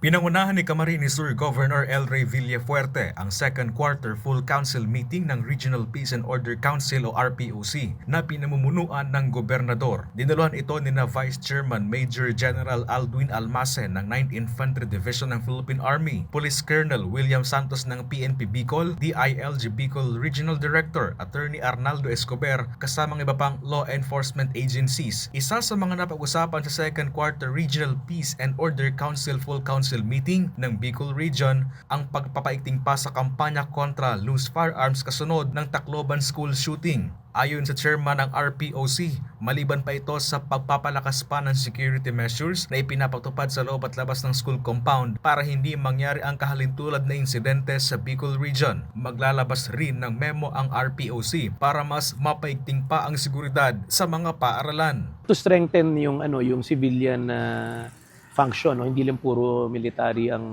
Pinangunahan ni Camarines Sur Governor El Rey Villafuerte ang second quarter full council meeting ng Regional Peace and Order Council o RPOC na pinamumunuan ng gobernador. Dinaluhan ito ni na Vice Chairman Major General Alduin Almacen ng 9th Infantry Division ng Philippine Army, Police Colonel William Santos ng PNP Bicol, DILG Bicol Regional Director Attorney Arnaldo Escobar kasamang iba pang law enforcement agencies. Isa sa mga napag-usapan sa second quarter Regional Peace and Order Council full council meeting ng Bicol Region ang pagpapaigting pa sa kampanya kontra loose firearms kasunod ng Tacloban school shooting. Ayon sa chairman ng RPOC, maliban pa ito sa pagpapalakas pa ng security measures na ipinapatupad sa loob at labas ng school compound para hindi mangyari ang kahalintulad na insidente sa Bicol Region. Maglalabas rin ng memo ang RPOC para mas mapaigting pa ang seguridad sa mga paaralan. To strengthen yung civilian function, no? Hindi lang puro military ang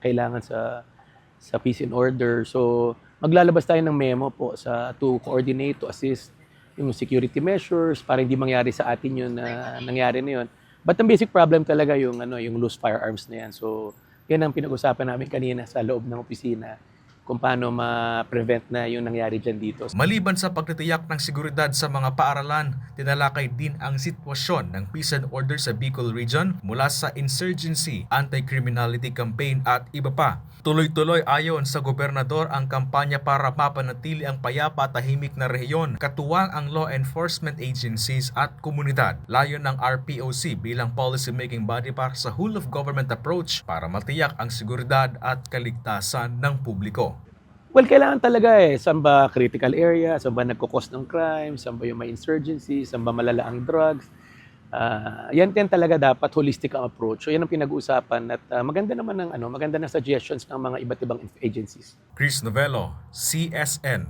kailangan sa peace and order. So maglalabas tayo ng memo po to coordinate, to assist yung security measures para hindi mangyari sa atin yun na nangyari na yun. But ang basic problem talaga yung loose firearms na yan. So yan ang pinag-usapan namin kanina sa loob ng opisina, kung paano ma-prevent na yung nangyari dyan dito. Maliban sa pagtitiyak ng seguridad sa mga paaralan, tinalakay din ang sitwasyon ng peace and order sa Bicol Region mula sa insurgency, anti-criminality campaign at iba pa. Tuloy-tuloy ayon sa gobernador ang kampanya para mapanatili ang payapa at tahimik na rehiyon, katuwang ang law enforcement agencies at komunidad. Layon ng RPOC bilang policy-making body para sa whole of government approach para matiyak ang seguridad at kaligtasan ng publiko. Well, kailangan talaga saan ba critical area, saan ba nagkukos ng crime, saan ba yung may insurgency, saan ba malala ang drugs. Yan din talaga dapat holistic ang approach. So yan ang pinag-uusapan at maganda naman maganda na suggestions ng mga iba't ibang agencies. Chris Novello, CSN.